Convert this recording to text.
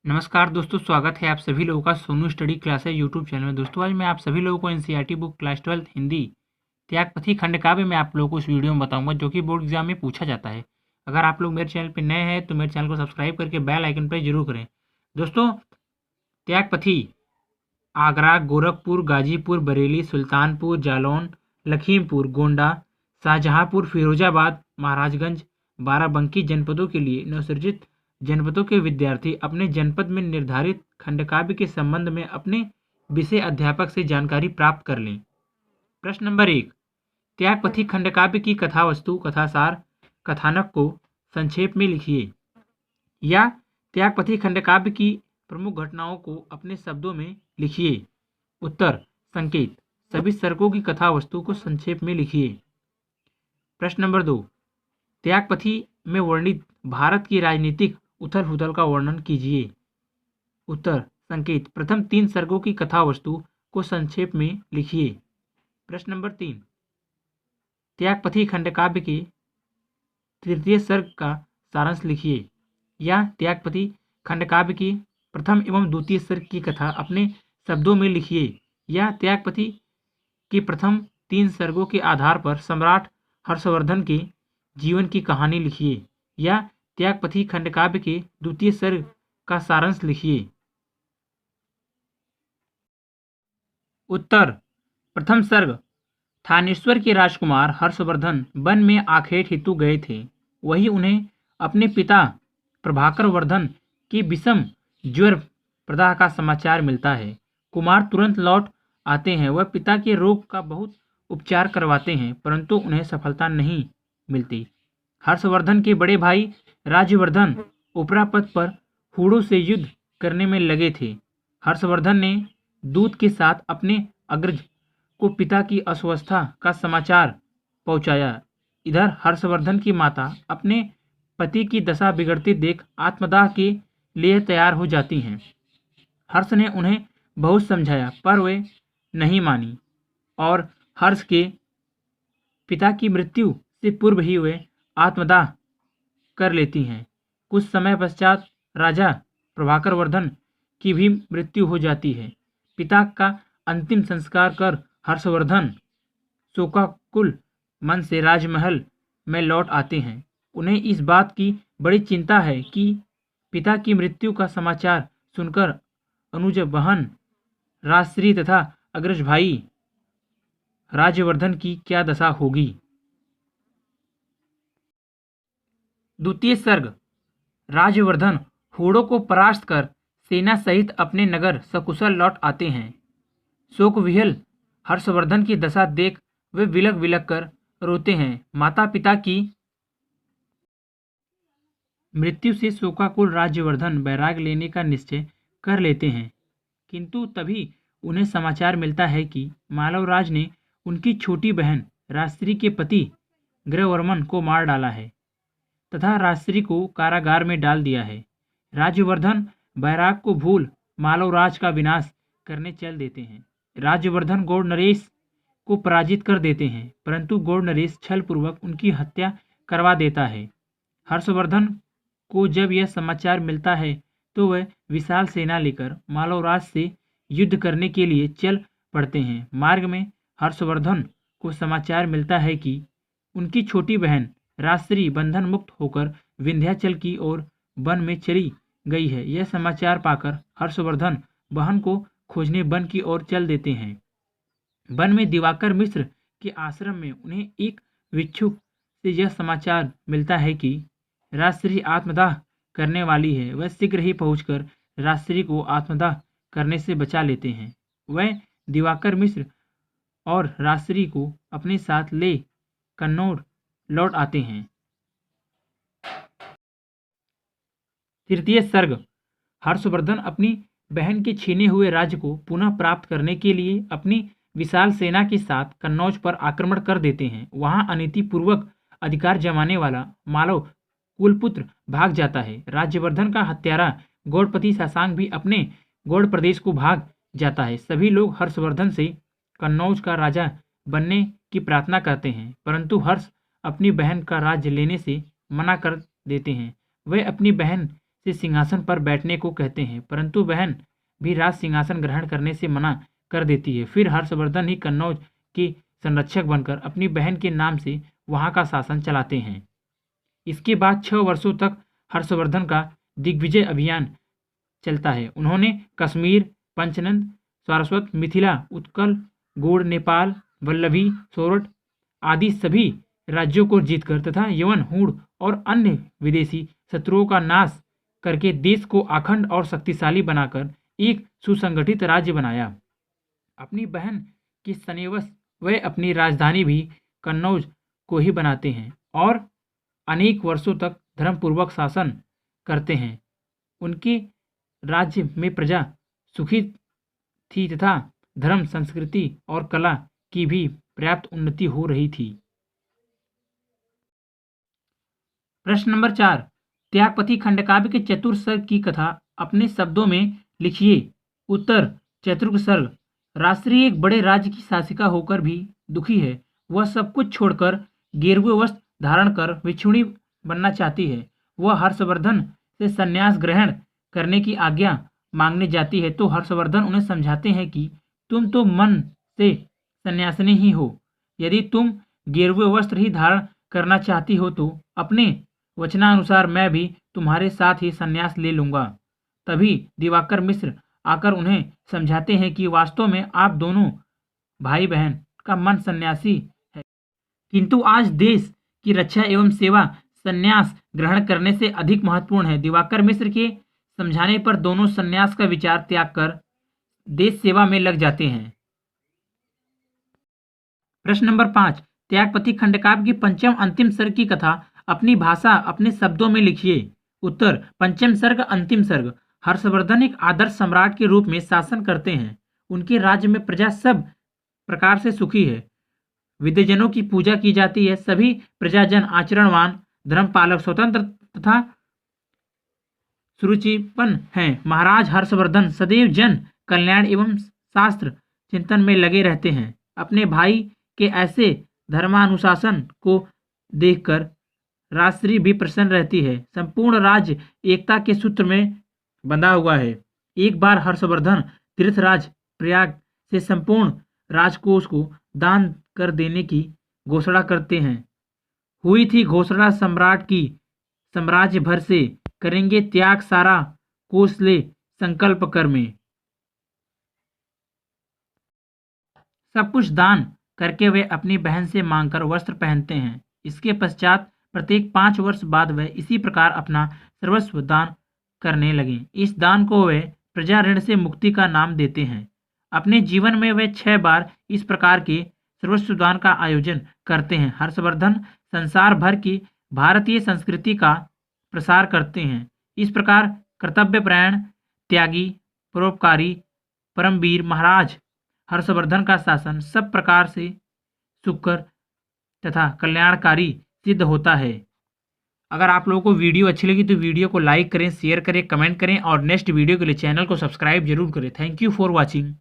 नमस्कार दोस्तों, स्वागत है आप सभी लोगों का Sonu study classes YouTube channel में। दोस्तों आज मैं आप सभी लोगों को एनसीईआरटी बुक क्लास 12 हिंदी त्यागपथी खंड काव्य में आप लोगों को इस वीडियो में बताऊंगा, जो कि बोर्ड एग्जाम में पूछा जाता है। अगर आप लोग मेरे चैनल पर नए हैं तो मेरे चैनल को सब्सक्राइब करके बेल आइकन पर जरूर करें। दोस्तों, त्यागपथी आगरा, गोरखपुर, गाजीपुर, बरेली, सुल्तानपुर, जालौन, लखीमपुर, गोंडा, शाहजहांपुर, फिरोजाबाद, महाराजगंज, बाराबंकी जनपदों के लिए नवसृजित जनपदों के विद्यार्थी अपने जनपद में निर्धारित खंडकाव्य के संबंध में अपने विषय अध्यापक से जानकारी प्राप्त कर लें। प्रश्न नंबर 1, त्यागपथी खंडकाव्य की कथा वस्तु, कथासार, कथानक को संक्षेप में लिखिए। या त्यागपथी खंडकाव्य की प्रमुख घटनाओं को अपने शब्दों में लिखिए। उत्तर संकेत, सभी सर्गों की कथा वस्तु को संक्षेप में लिखिए। प्रश्न नंबर 2, त्यागपथी में वर्णित भारत की राजनीतिक उथल पुथल का वर्णन कीजिए। उत्तर संकेत, प्रथम 3 सर्गों की कथा वस्तु को संक्षेप में लिखिए। प्रश्न नंबर 3, त्यागपथी खंडकाव्य के तृतीय सर्ग का सारांश लिखिए। या त्यागपथी खंडकाव्य की प्रथम एवं द्वितीय सर्ग की कथा अपने शब्दों में लिखिए। या त्यागपथी की प्रथम 3 सर्गों के आधार पर सम्राट हर्षवर्धन के जीवन की कहानी लिखिए। या त्यागपथी खंडकाव्य के द्वितीय सर्ग का सारांश लिखिए। उत्तर, प्रथम सर्ग, थानेश्वर के राजकुमार हर्षवर्धन वन में आखेट हेतु गए थे। वही उन्हें अपने पिता प्रभाकर वर्धन की विषम ज्वर प्रदाह का समाचार मिलता है। कुमार तुरंत लौट आते हैं। वह पिता के रोग का बहुत उपचार करवाते हैं, परंतु उन्हें सफलता नहीं मिलती। हर्षवर्धन के बड़े भाई राज्यवर्धन उपरापद पर हूणों से युद्ध करने में लगे थे। हर्षवर्धन ने दूत के साथ अपने अग्रज को पिता की अस्वस्थता का समाचार पहुंचाया। इधर हर्षवर्धन की माता अपने पति की दशा बिगड़ती देख आत्मदाह के लिए तैयार हो जाती हैं। हर्ष ने उन्हें बहुत समझाया, पर वे नहीं मानी और हर्ष के पिता की मृत्यु से पूर्व ही वे आत्मदाह कर लेती हैं। कुछ समय पश्चात राजा प्रभाकर वर्धन की भी मृत्यु हो जाती है। पिता का अंतिम संस्कार कर हर्षवर्धन शोकाकुल मन से राजमहल में लौट आते हैं। उन्हें इस बात की बड़ी चिंता है कि पिता की मृत्यु का समाचार सुनकर अनुज बहन राजश्री तथा अग्रज भाई राज्यवर्धन की क्या दशा होगी। द्वितीय सर्ग, राज्यवर्धन हूणों को परास्त कर सेना सहित अपने नगर सकुशल लौट आते हैं। शोक विह्वल हर्षवर्धन की दशा देख वे विलक विलक कर रोते हैं। माता पिता की मृत्यु से शोकाकुल राज्यवर्धन वैराग्य लेने का निश्चय कर लेते हैं, किंतु तभी उन्हें समाचार मिलता है कि मालवराज ने उनकी छोटी बहन राजश्री के पति गृहवर्मन को मार डाला है तथा राजश्री को कारागार में डाल दिया है। राज्यवर्धन बैराग को भूल मालवराज का विनाश करने चल देते हैं। राज्यवर्धन गौड़ नरेश को पराजित कर देते हैं, परंतु गौड़ नरेश छल पूर्वक उनकी हत्या करवा देता है। हर्षवर्धन को जब यह समाचार मिलता है तो वह विशाल सेना लेकर मालवराज से युद्ध करने के लिए चल पड़ते हैं। मार्ग में हर्षवर्धन को समाचार मिलता है कि उनकी छोटी बहन राजश्री बंधन मुक्त होकर विंध्याचल की ओर वन में चली गई है। यह समाचार पाकर हर्षवर्धन बहन को खोजने वन की ओर चल देते हैं। वन में दिवाकर मिश्र के आश्रम में उन्हें एक भिक्षुक से यह समाचार मिलता है कि राजश्री आत्मदाह करने वाली है। वह शीघ्र ही पहुंचकर राजश्री को आत्मदाह करने से बचा लेते हैं। वह दिवाकर मिश्र और राजश्री को अपने साथ ले कन्नौज लौट आते हैं। तृतीय सर्ग, हर्षवर्धन अपनी बहन के छीने हुए राज्य को पुनः प्राप्त करने के लिए अपनी विशाल सेना के साथ कन्नौज पर आक्रमण कर देते हैं। वहां अनीतिपूर्वक अधिकार जमाने वाला मालव कुलपुत्र भाग जाता है। राज्यवर्धन का हत्यारा गौड़पति शशांक भी अपने गौड़ प्रदेश को भाग जाता है। सभी लोग हर्षवर्धन से कन्नौज का राजा बनने की प्रार्थना करते हैं, परंतु हर्ष अपनी बहन का राज्य लेने से मना कर देते हैं। वे अपनी बहन से सिंहासन पर बैठने को कहते हैं, परंतु बहन भी राज सिंहासन ग्रहण करने से मना कर देती है। फिर हर्षवर्धन ही कन्नौज के संरक्षक बनकर अपनी बहन के नाम से वहां का शासन चलाते हैं। इसके बाद 6 वर्षों तक हर्षवर्धन का दिग्विजय अभियान चलता है। उन्होंने कश्मीर, पंचनंद, सारस्वत, मिथिला, उत्कल, गोड़, नेपाल, वल्लभी, सोरठ आदि सभी राज्यों को जीतकर तथा यवन, हूण और अन्य विदेशी शत्रुओं का नाश करके देश को अखंड और शक्तिशाली बनाकर एक सुसंगठित राज्य बनाया। अपनी बहन के सनेवश वे अपनी राजधानी भी कन्नौज को ही बनाते हैं और अनेक वर्षों तक धर्मपूर्वक शासन करते हैं। उनके राज्य में प्रजा सुखी थी तथा धर्म, संस्कृति और कला की भी पर्याप्त उन्नति हो रही थी। प्रश्न नंबर 4, त्यागपति खंडकाव्य के चतुर्थ सर्ग की कथा अपने शब्दों में लिखिए। उत्तर, चतुर्थ सर्ग। राजश्री एक बड़े राज्य की शासिका होकर भी दुखी है। वह सब कुछ छोड़कर गेरुए वस्त्र धारण कर भिक्षुणी बनना चाहती है। वह हर्षवर्धन से संन्यास ग्रहण करने की आज्ञा मांगने जाती है तो हर्षवर्धन उन्हें समझाते हैं कि तुम तो मन से संन्यासिनी ही हो। यदि तुम गेरुए वस्त्र ही धारण करना चाहती हो तो अपने वचनानुसार मैं भी तुम्हारे साथ ही संन्यास ले लूंगा। तभी दिवाकर मिश्र आकर उन्हें समझाते हैं कि वास्तव में आप दोनों भाई बहन का मन सन्यासी है, किंतु आज देश की रक्षा एवं सेवा संन्यास ग्रहण करने से अधिक महत्वपूर्ण है। दिवाकर मिश्र के समझाने पर दोनों संन्यास का विचार त्याग कर देश सेवा में लग जाते हैं। प्रश्न नंबर 5, त्यागपति खंडकाव्य की पंचम अंतिम सर्ग की कथा अपनी भाषा अपने शब्दों में लिखिए। उत्तर, पंचम सर्ग अंतिम सर्ग। हर्षवर्धन एक आदर्श सम्राट के रूप में शासन करते हैं। उनके राज्य में प्रजा सब प्रकार से सुखी है। विद्यजनों की पूजा की जाती है। सभी प्रजाजन आचरणवान, धर्मपालक, स्वतंत्र तथा सुरुचिपन हैं। महाराज हर्षवर्धन सदैव जन कल्याण एवं शास्त्र चिंतन में लगे रहते हैं। अपने भाई के ऐसे धर्मानुशासन को देखकर राजश्री भी प्रसन्न रहती है। संपूर्ण राज्य एकता के सूत्र में बंधा हुआ है। एक बार हर्षवर्धन तीर्थराज प्रयाग से संपूर्ण राजकोष को दान कर देने की घोषणा करते हैं। हुई थी घोषणा सम्राट की, साम्राज्य भर से करेंगे त्याग, सारा कोष ले संकल्प कर में। सब कुछ दान करके वे अपनी बहन से मांगकर वस्त्र पहनते हैं। इसके पश्चात प्रत्येक 5 वर्ष बाद वे इसी प्रकार अपना सर्वस्व दान करने लगे। इस दान को वे प्रजा ऋण से मुक्ति का नाम देते हैं। अपने जीवन में वे 6 बार इस प्रकार के सर्वस्व दान का आयोजन करते हैं। हर्षवर्धन संसार भर की भारतीय संस्कृति का प्रसार करते हैं। इस प्रकार कर्तव्यपरायण, त्यागी, परोपकारी, परमवीर महाराज हर्षवर्धन का शासन सब प्रकार से सुखकर तथा कल्याणकारी सिद्ध होता है। अगर आप लोगों को वीडियो अच्छी लगी तो वीडियो को लाइक करें, शेयर करें, कमेंट करें और नेक्स्ट वीडियो के लिए चैनल को सब्सक्राइब जरूर करें। Thank you for watching.